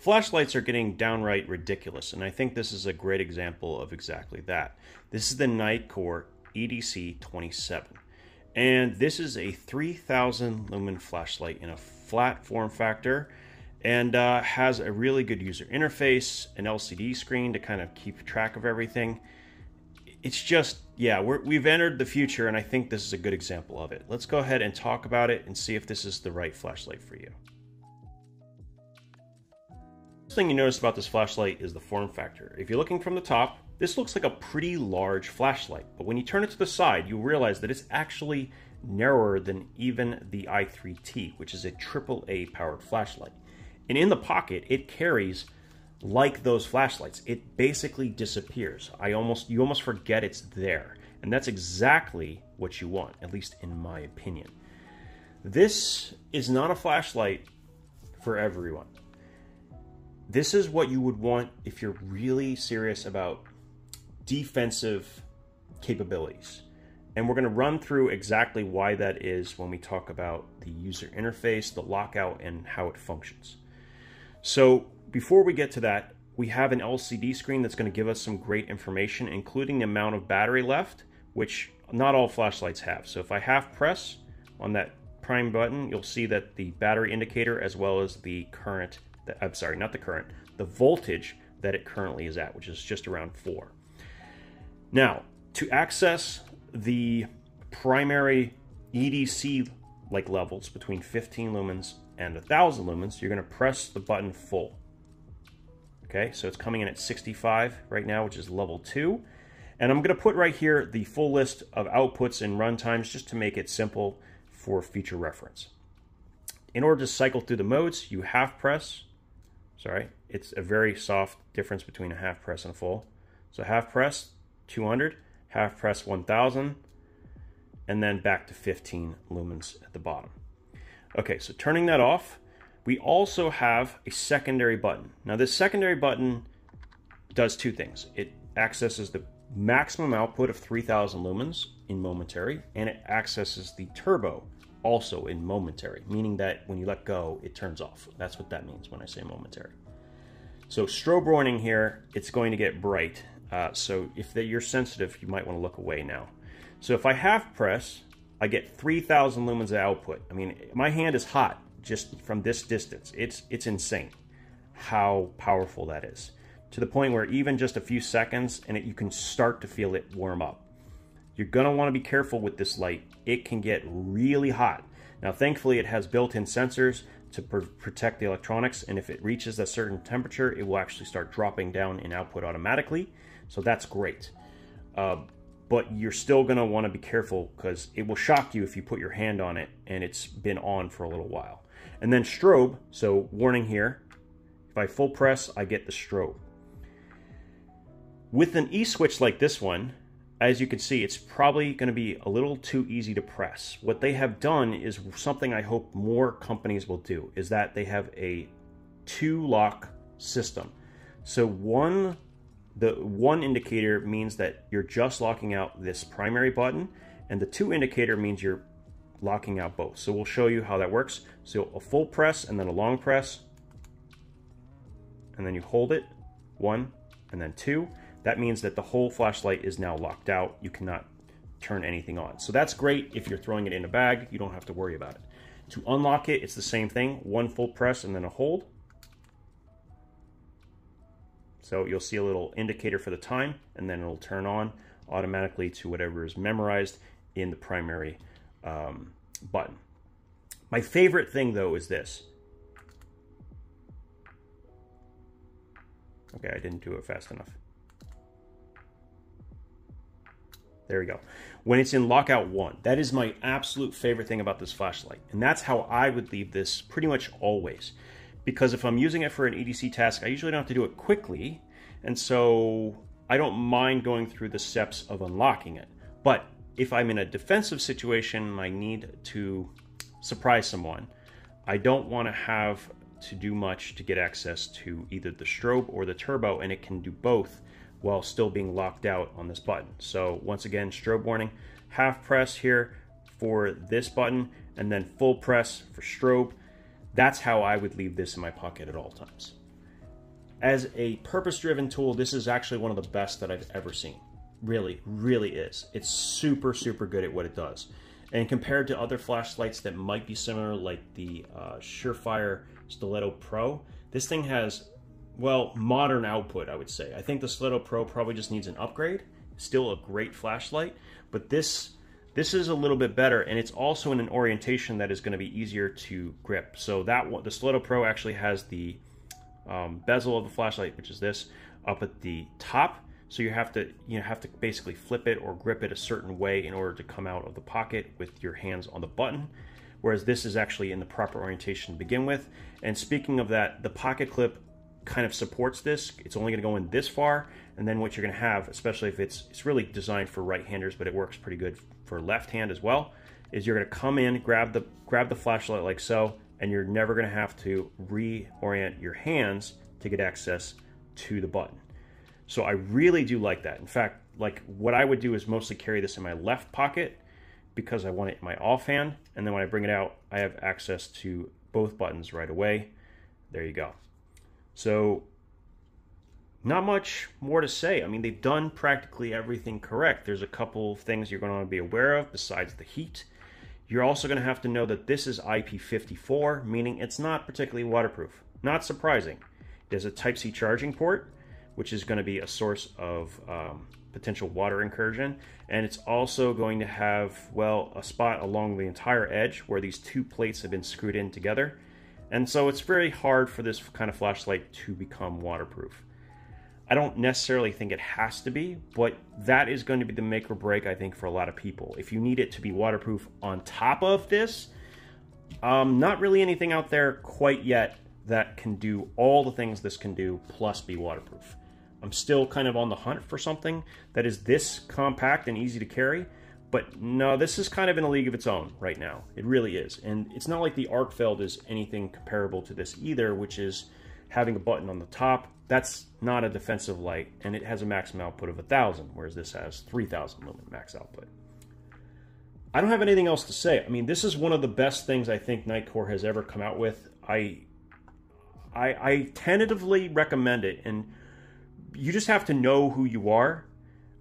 Flashlights are getting downright ridiculous, and I think this is a great example of exactly that. This is the Nitecore EDC27, and this is a 3000 lumen flashlight in a flat form factor, and has a really good user interface, an LCD screen to kind of keep track of everything. It's just, yeah, we've entered the future, and I think this is a good example of it. Let's go ahead and talk about it and see if this is the right flashlight for you. First thing you notice about this flashlight is the form factor. If you're looking from the top, this looks like a pretty large flashlight, but when you turn it to the side, you realize that it's actually narrower than even the i3T, which is a AAA powered flashlight. And in the pocket, it carries like those flashlights. It basically disappears. You almost forget it's there. And that's exactly what you want, at least in my opinion. This is not a flashlight for everyone. This is what you would want if you're really serious about defensive capabilities. And we're going to run through exactly why that is when we talk about the user interface, the lockout, and how it functions. So before we get to that, we have an LCD screen that's going to give us some great information, including the amount of battery left, which not all flashlights have. So if I half press on that prime button, you'll see that the battery indicator as well as the current, I'm sorry, not the current, the voltage that it currently is at, which is just around 4. Now, to access the primary EDC like levels between 15 lumens and 1000 lumens, you're going to press the button full. Okay, so it's coming in at 65 right now, which is level 2. And I'm going to put right here the full list of outputs and runtimes just to make it simple for future reference. In order to cycle through the modes, you half press. Sorry, it's a very soft difference between a half press and a full. So half press, 200, half press 1000, and then back to 15 lumens at the bottom. Okay, so turning that off, we also have a secondary button. Now this secondary button does two things. It accesses the maximum output of 3000 lumens in momentary, and it accesses the turbo also in momentary, meaning that when you let go, it turns off. That's what that means when I say momentary. So strobe warning here, it's going to get bright. So if you're sensitive, you might want to look away now. So if I half press, I get 3000 lumens of output. I mean, my hand is hot just from this distance. It's insane how powerful that is. To the point where even just a few seconds and you can start to feel it warm up. You're gonna wanna be careful with this light. It can get really hot. Now, thankfully it has built-in sensors to protect the electronics, and if it reaches a certain temperature, it will actually start dropping down in output automatically. So that's great. But you're still gonna wanna be careful because it will shock you if you put your hand on it and it's been on for a little while. And then strobe, so warning here, if I full press, I get the strobe. With an E-switch like this one, as you can see, it's probably going to be a little too easy to press. What they have done is something I hope more companies will do, is that they have a 2-lock system. So the one indicator means that you're just locking out this primary button, and the 2 indicator means you're locking out both. So we'll show you how that works. So a full press and then a long press, and then you hold it, 1 and then 2. That means that the whole flashlight is now locked out. You cannot turn anything on. So that's great if you're throwing it in a bag. You don't have to worry about it. To unlock it, it's the same thing. 1 full press and then a hold. So you'll see a little indicator for the time, and then it'll turn on automatically to whatever is memorized in the primary button. My favorite thing, though, is this. Okay, I didn't do it fast enough. There we go. When it's in lockout 1, that is my absolute favorite thing about this flashlight. And that's how I would leave this pretty much always. Because if I'm using it for an EDC task, I usually don't have to do it quickly. And so I don't mind going through the steps of unlocking it. But if I'm in a defensive situation, I need to surprise someone, I don't want to have to do much to get access to either the strobe or the turbo, and it can do both while still being locked out on this button. So once again, strobe warning, half press here for this button, and then full press for strobe. That's how I would leave this in my pocket at all times. as a purpose-driven tool, this is actually one of the best that I've ever seen. Really, really is. It's super, super good at what it does. And compared to other flashlights that might be similar, like the Surefire Stiletto Pro, this thing has, well, modern output, I would say. I think the Stiletto Pro probably just needs an upgrade. Still a great flashlight, but this is a little bit better, and it's also in an orientation that is going to be easier to grip. So that one, the Stiletto Pro actually has the bezel of the flashlight, which is this, up at the top. So you have to basically flip it or grip it a certain way in order to come out of the pocket with your hands on the button. Whereas this is actually in the proper orientation to begin with. And speaking of that, the pocket clip kind of supports this. It's only going to go in this far, and then what you're going to have, especially if it's really designed for right-handers, but it works pretty good for left hand as well, is you're going to come in, grab the flashlight like so, and you're never going to have to reorient your hands to get access to the button. So I really do like that. In fact, like what I would do is mostly carry this in my left pocket because I want it in my offhand, and then when I bring it out, I have access to both buttons right away. There you go. So not much more to say. I mean, they've done practically everything correct. There's a couple of things you're going to want to be aware of besides the heat. You're also going to have to know that this is IP54, meaning it's not particularly waterproof. Not surprising. There's a Type-C charging port, which is going to be a source of potential water incursion. And it's also going to have, well, a spot along the entire edge where these two plates have been screwed in together. And so it's very hard for this kind of flashlight to become waterproof. I don't necessarily think it has to be, but that is going to be the make or break, I think, for a lot of people. If you need it to be waterproof on top of this, not really anything out there quite yet that can do all the things this can do, plus be waterproof. I'm still kind of on the hunt for something that is this compact and easy to carry, but no, this is kind of in a league of its own right now. It really is. And it's not like the Arcfeld is anything comparable to this either, which is having a button on the top. That's not a defensive light, and it has a maximum output of 1,000, whereas this has 3,000 lumen max output. I don't have anything else to say. I mean, this is one of the best things I think Nitecore has ever come out with. I tentatively recommend it, and you just have to know who you are.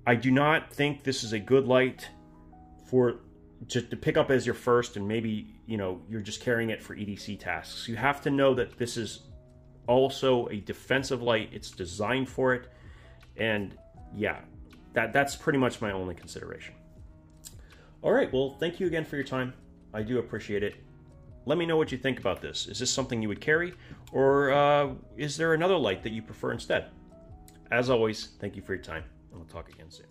I do not think this is a good light for just to pick up as your first, and maybe, you know, you're just carrying it for EDC tasks. You have to know that this is also a defensive light. It's designed for it, and yeah, that's pretty much my only consideration. All right, well, thank you again for your time. I do appreciate it. Let me know what you think about this. Is this something you would carry, or is there another light that you prefer instead? As always, thank you for your time, and we'll talk again soon.